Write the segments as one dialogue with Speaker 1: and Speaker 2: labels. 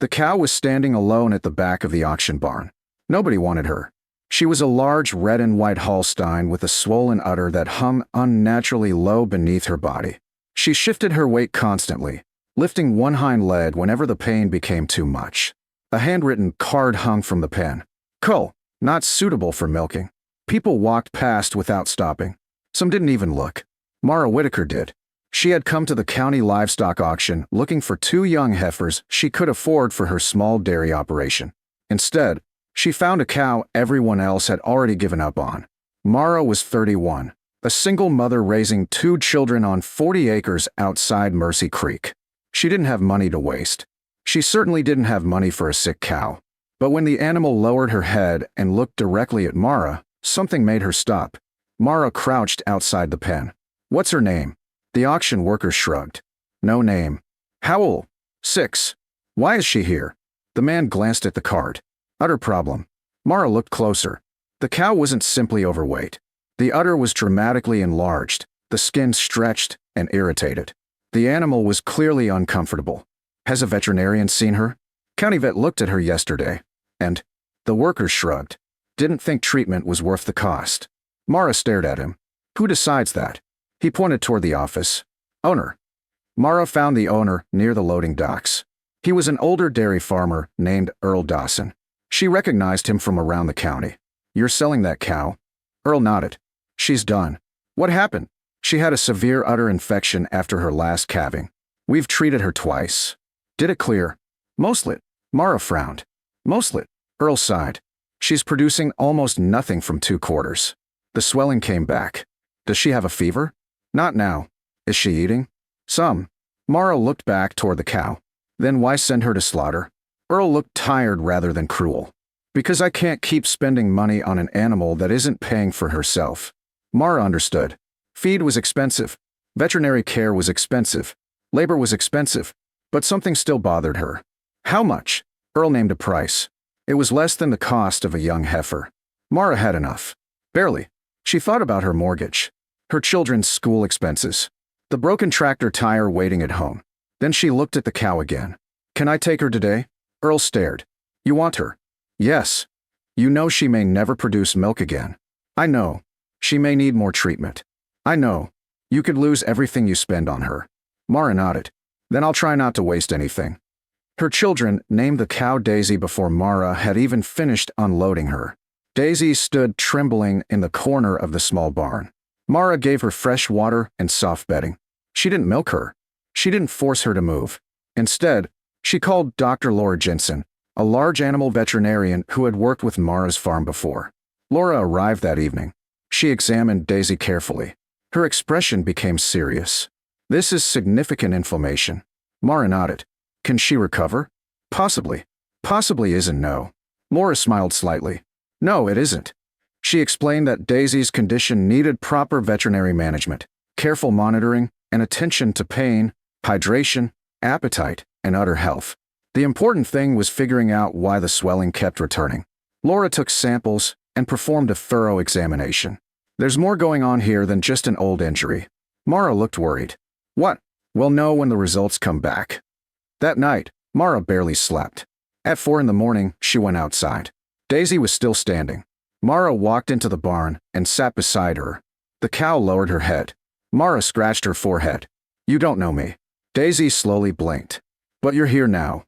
Speaker 1: The cow was standing alone at the back of the auction barn. Nobody wanted her. She was a large red and white Holstein with a swollen udder that hung unnaturally low beneath her body. She shifted her weight constantly, lifting one hind leg whenever the pain became too much. A handwritten card hung from the pen. Cull, not suitable for milking. People walked past without stopping. Some didn't even look. Mara Whitaker did. She had come to the county livestock auction looking for 2 young heifers she could afford for her small dairy operation. Instead, she found a cow everyone else had already given up on. Mara was 31, a single mother raising 2 children on 40 acres outside Mercy Creek. She didn't have money to waste. She certainly didn't have money for a sick cow. But when the animal lowered her head and looked directly at Mara, something made her stop. Mara crouched outside the pen. What's her name? The auction worker shrugged. No name. How old? 6. Why is she here? The man glanced at the card. Udder problem. Mara looked closer. The cow wasn't simply overweight. The udder was dramatically enlarged, the skin stretched and irritated. The animal was clearly uncomfortable. Has a veterinarian seen her? County vet looked at her yesterday. And the worker shrugged. Didn't think treatment was worth the cost. Mara stared at him. Who decides that? He pointed toward the office. Owner. Mara found the owner near the loading docks. He was an older dairy farmer named Earl Dawson. She recognized him from around the county. You're selling that cow? Earl nodded. She's done. What happened? She had a severe udder infection after her last calving. We've treated her twice. Did it clear? Mostly. Mara frowned. Mostly. Earl sighed. She's producing almost nothing from 2 quarters. The swelling came back. Does she have a fever? Not now. Is she eating? Some. Mara looked back toward the cow. Then why send her to slaughter? Earl looked tired rather than cruel. Because I can't keep spending money on an animal that isn't paying for herself. Mara understood. Feed was expensive. Veterinary care was expensive. Labor was expensive. But something still bothered her. How much? Earl named a price. It was less than the cost of a young heifer. Mara had enough. Barely. She thought about her mortgage, her children's school expenses, the broken tractor tire waiting at home. Then she looked at the cow again. Can I take her today? Earl stared. You want her? Yes. You know she may never produce milk again. I know. She may need more treatment. I know. You could lose everything you spend on her. Mara nodded. Then I'll try not to waste anything. Her children named the cow Daisy before Mara had even finished unloading her. Daisy stood trembling in the corner of the small barn. Mara gave her fresh water and soft bedding. She didn't milk her. She didn't force her to move. Instead, she called Dr. Laura Jensen, a large animal veterinarian who had worked with Mara's farm before. Laura arrived that evening. She examined Daisy carefully. Her expression became serious. This is significant inflammation. Mara nodded. Can she recover? Possibly. Possibly isn't no. Laura smiled slightly. No, it isn't. She explained that Daisy's condition needed proper veterinary management, careful monitoring, and attention to pain, hydration, appetite, and udder health. The important thing was figuring out why the swelling kept returning. Laura took samples and performed a thorough examination. There's more going on here than just an old injury. Mara looked worried. What? We'll know when the results come back. That night, Mara barely slept. At 4 in the morning, she went outside. Daisy was still standing. Mara walked into the barn and sat beside her. The cow lowered her head. Mara scratched her forehead. You don't know me. Daisy slowly blinked. But you're here now.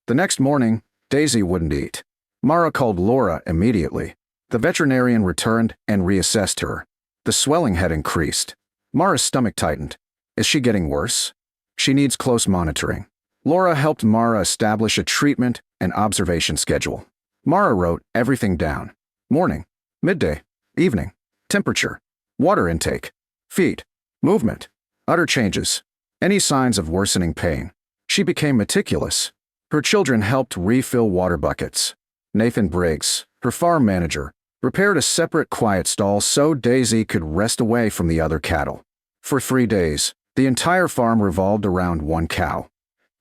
Speaker 1: The next morning, Daisy wouldn't eat. Mara called Laura immediately. The veterinarian returned and reassessed her. The swelling had increased. Mara's stomach tightened. Is she getting worse? She needs close monitoring. Laura helped Mara establish a treatment and observation schedule. Mara wrote everything down. Morning, midday, evening, temperature, water intake, feed, movement, udder changes, any signs of worsening pain. She became meticulous. Her children helped refill water buckets. Nathan Briggs, her farm manager, repaired a separate quiet stall so Daisy could rest away from the other cattle. For 3 days, the entire farm revolved around one cow.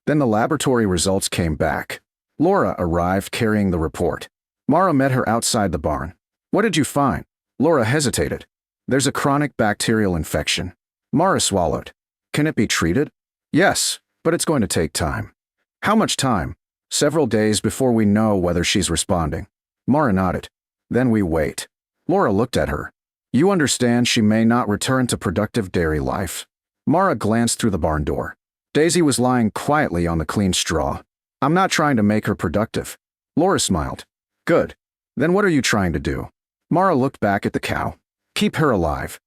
Speaker 1: Then the laboratory results came back. Laura arrived carrying the report. Mara met her outside the barn. What did you find? Laura hesitated. There's a chronic bacterial infection. Mara swallowed. Can it be treated? Yes, but it's going to take time. How much time? Several days before we know whether she's responding. Mara nodded. Then we wait. Laura looked at her. You understand she may not return to productive dairy life. Mara glanced through the barn door. Daisy was lying quietly on the clean straw. I'm not trying to make her productive. Laura smiled. Good. Then what are you trying to do? Mara looked back at the cow. Keep her alive.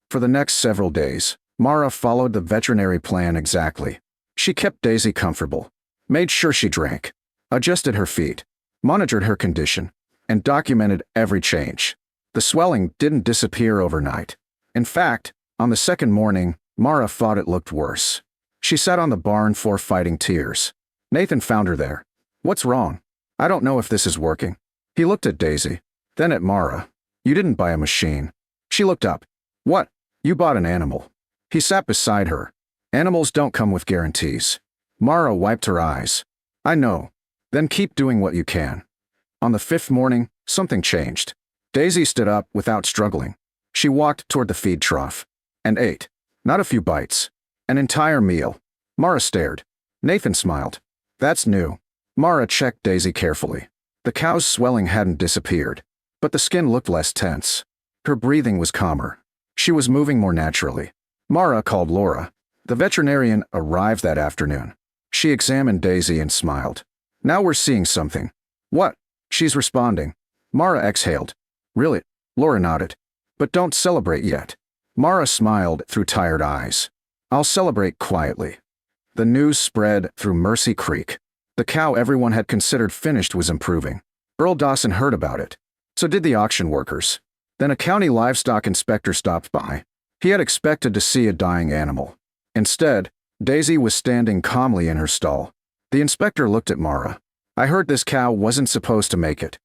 Speaker 1: For the next several days, Mara followed the veterinary plan exactly. She kept Daisy comfortable, made sure she drank, adjusted her feed, monitored her condition, and documented every change. The swelling didn't disappear overnight. In fact, on the second morning, Mara thought it looked worse. She sat on the barn floor fighting tears. Nathan found her there. What's wrong? I don't know if this is working. He looked at Daisy, then at Mara. You didn't buy a machine. She looked up. What? You bought an animal. He sat beside her. Animals don't come with guarantees. Mara wiped her eyes. I know. Then keep doing what you can. On the fifth morning, something changed. Daisy stood up without struggling. She walked toward the feed trough and ate. Not a few bites. An entire meal. Mara stared. Nathan smiled. That's new. Mara checked Daisy carefully. The cow's swelling hadn't disappeared, but the skin looked less tense. Her breathing was calmer. She was moving more naturally. Mara called Laura. The veterinarian arrived that afternoon. She examined Daisy and smiled. Now we're seeing something. What? She's responding. Mara exhaled. Really? Laura nodded. But don't celebrate yet. Mara smiled through tired eyes. I'll celebrate quietly. The news spread through Mercy Creek. The cow everyone had considered finished was improving. Earl Dawson heard about it. So did the auction workers. Then a county livestock inspector stopped by. He had expected to see a dying animal. Instead, Daisy was standing calmly in her stall. The inspector looked at Mara. I heard this cow wasn't supposed to make it.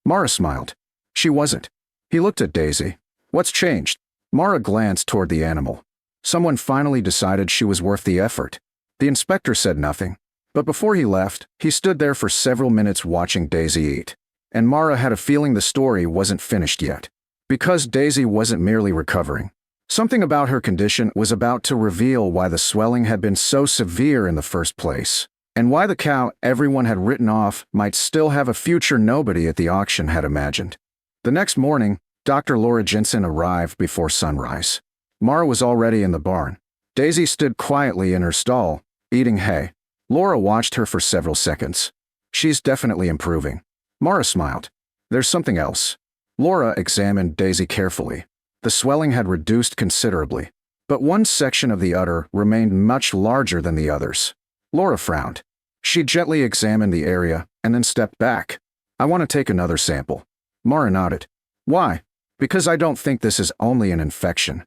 Speaker 1: Mara smiled. She wasn't. He looked at Daisy. What's changed? Mara glanced toward the animal. Someone finally decided she was worth the effort. The inspector said nothing. But before he left, he stood there for several minutes watching Daisy eat. And Mara had a feeling the story wasn't finished yet. Because Daisy wasn't merely recovering. Something about her condition was about to reveal why the swelling had been so severe in the first place, and why the cow everyone had written off might still have a future nobody at the auction had imagined. The next morning, Dr. Laura Jensen arrived before sunrise. Mara was already in the barn. Daisy stood quietly in her stall, eating hay. Laura watched her for several seconds. She's definitely improving. Mara smiled. There's something else. Laura examined Daisy carefully. The swelling had reduced considerably, but one section of the udder remained much larger than the others. Laura frowned. She gently examined the area and then stepped back. I want to take another sample. Mara nodded. Why? Because I don't think this is only an infection.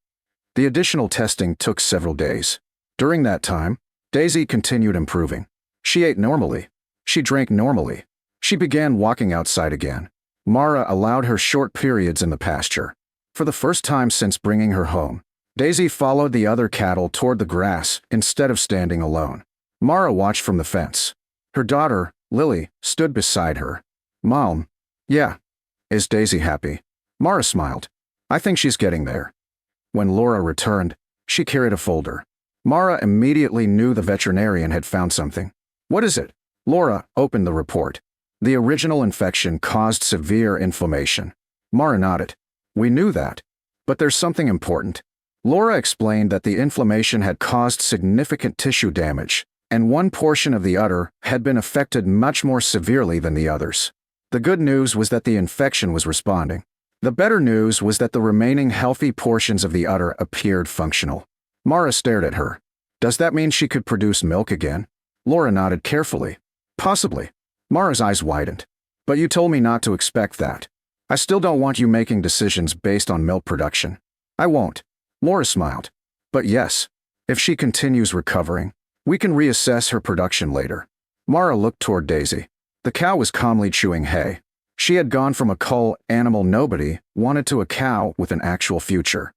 Speaker 1: The additional testing took several days. During that time, Daisy continued improving. She ate normally. She drank normally. She began walking outside again. Mara allowed her short periods in the pasture. For the first time since bringing her home, Daisy followed the other cattle toward the grass instead of standing alone. Mara watched from the fence. Her daughter, Lily, stood beside her. Mom. Yeah. Is Daisy happy? Mara smiled. I think she's getting there. When Laura returned, she carried a folder. Mara immediately knew the veterinarian had found something. What is it? Laura opened the report. The original infection caused severe inflammation. Mara nodded. We knew that. But there's something important. Laura explained that the inflammation had caused significant tissue damage, and one portion of the udder had been affected much more severely than the others. The good news was that the infection was responding. The better news was that the remaining healthy portions of the udder appeared functional. Mara stared at her. Does that mean she could produce milk again? Laura nodded carefully. Possibly. Mara's eyes widened. But you told me not to expect that. I still don't want you making decisions based on milk production. I won't. Laura smiled. But yes, if she continues recovering, we can reassess her production later. Mara looked toward Daisy. The cow was calmly chewing hay. She had gone from a cull animal nobody wanted to a cow with an actual future.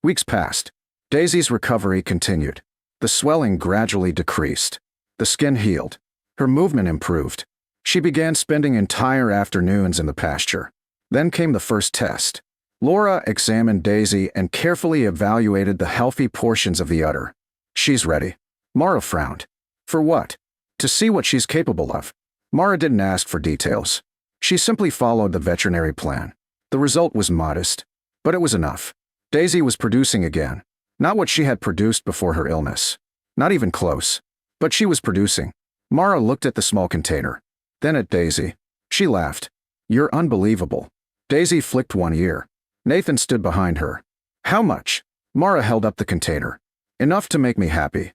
Speaker 1: Weeks passed. Daisy's recovery continued. The swelling gradually decreased. The skin healed. Her movement improved. She began spending entire afternoons in the pasture. Then came the first test. Laura examined Daisy and carefully evaluated the healthy portions of the udder. She's ready. Mara frowned. For what? To see what she's capable of. Mara didn't ask for details. She simply followed the veterinary plan. The result was modest, but it was enough. Daisy was producing again. Not what she had produced before her illness. Not even close. But she was producing. Mara looked at the small container. Then at Daisy. She laughed. "You're unbelievable." Daisy flicked one ear. Nathan stood behind her. "How much?" Mara held up the container. "Enough to make me happy."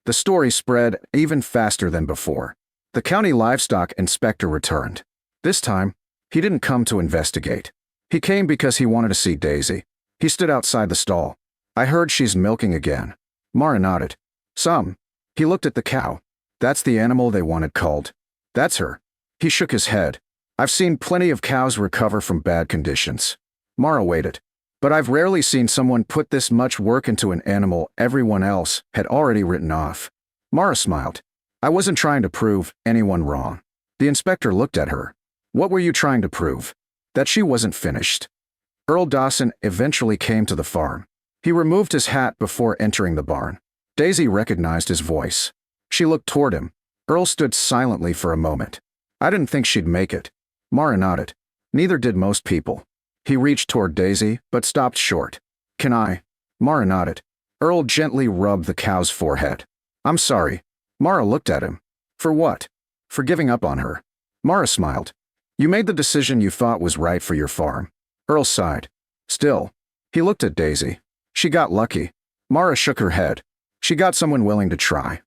Speaker 1: The story spread even faster than before. The county livestock inspector returned. This time, he didn't come to investigate. He came because he wanted to see Daisy. He stood outside the stall. "I heard she's milking again." Mara nodded. "Some." He looked at the cow. "That's the animal they wanted culled." "That's her." He shook his head. "I've seen plenty of cows recover from bad conditions." Mara waited. "But I've rarely seen someone put this much work into an animal everyone else had already written off." Mara smiled. "I wasn't trying to prove anyone wrong." The inspector looked at her. "What were you trying to prove?" "That she wasn't finished." Earl Dawson eventually came to the farm. He removed his hat before entering the barn. Daisy recognized his voice. She looked toward him. Earl stood silently for a moment. "I didn't think she'd make it." Mara nodded. "Neither did most people." He reached toward Daisy, but stopped short. "Can I?" Mara nodded. Earl gently rubbed the cow's forehead. "I'm sorry." Mara looked at him. "For what?" "For giving up on her." Mara smiled. "You made the decision you thought was right for your farm." Earl sighed. "Still." He looked at Daisy. "She got lucky." Mara shook her head. "She got someone willing to try."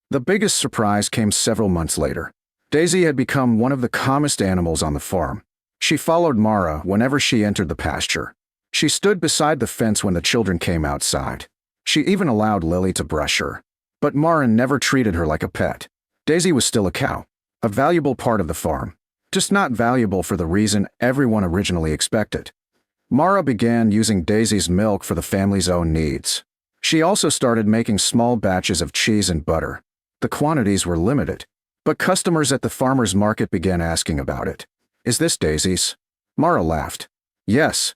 Speaker 1: The biggest surprise came several months later. Daisy had become one of the calmest animals on the farm. She followed Mara whenever she entered the pasture. She stood beside the fence when the children came outside. She even allowed Lily to brush her. But Mara never treated her like a pet. Daisy was still a cow, a valuable part of the farm, just not valuable for the reason everyone originally expected. Mara began using Daisy's milk for the family's own needs. She also started making small batches of cheese and butter. The quantities were limited, but customers at the farmer's market began asking about it. "Is this Daisy's?" Mara laughed. "Yes."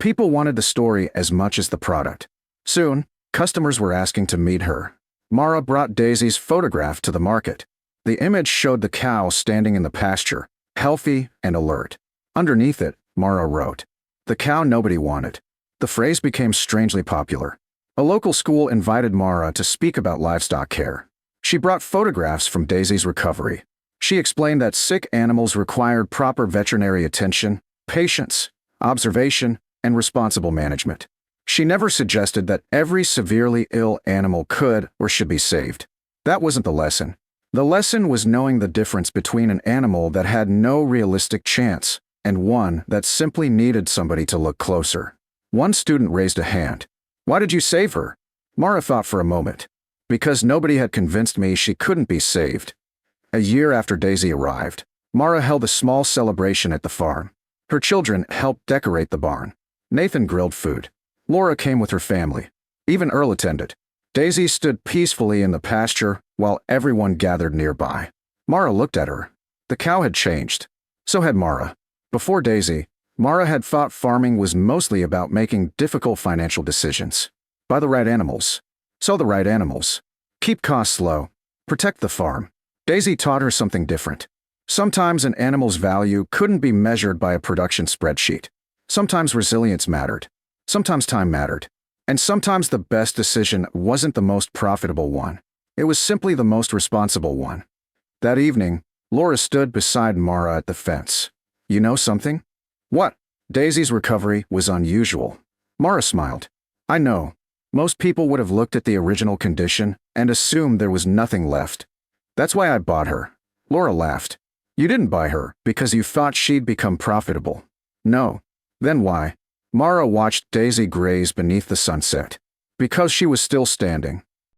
Speaker 1: People wanted the story as much as the product. Soon, customers were asking to meet her. Mara brought Daisy's photograph to the market. The image showed the cow standing in the pasture, healthy and alert. Underneath it, Mara wrote, "The cow nobody wanted." The phrase became strangely popular. A local school invited Mara to speak about livestock care. She brought photographs from Daisy's recovery. She explained that sick animals required proper veterinary attention, patience, observation, and responsible management. She never suggested that every severely ill animal could or should be saved. That wasn't the lesson. The lesson was knowing the difference between an animal that had no realistic chance and one that simply needed somebody to look closer. One student raised a hand. "Why did you save her?" Mara thought for a moment. "Because nobody had convinced me she couldn't be saved." A year after Daisy arrived, Mara held a small celebration at the farm. Her children helped decorate the barn. Nathan grilled food. Laura came with her family. Even Earl attended. Daisy stood peacefully in the pasture while everyone gathered nearby. Mara looked at her. The cow had changed. So had Mara. Before Daisy, Mara had thought farming was mostly about making difficult financial decisions. Buy the right animals. Sell the right animals. Keep costs low. Protect the farm. Daisy taught her something different. Sometimes an animal's value couldn't be measured by a production spreadsheet. Sometimes resilience mattered. Sometimes time mattered. And sometimes the best decision wasn't the most profitable one. It was simply the most responsible one. That evening, Laura stood beside Mara at the fence. "You know something?" "What?" Daisy's recovery was unusual. Mara smiled. "I know. Most people would have looked at the original condition and assumed there was nothing left. That's why I bought her." Laura laughed. "You didn't buy her because you thought she'd become profitable." "No." "Then why?" Mara watched Daisy graze beneath the sunset. "Because she was still standing.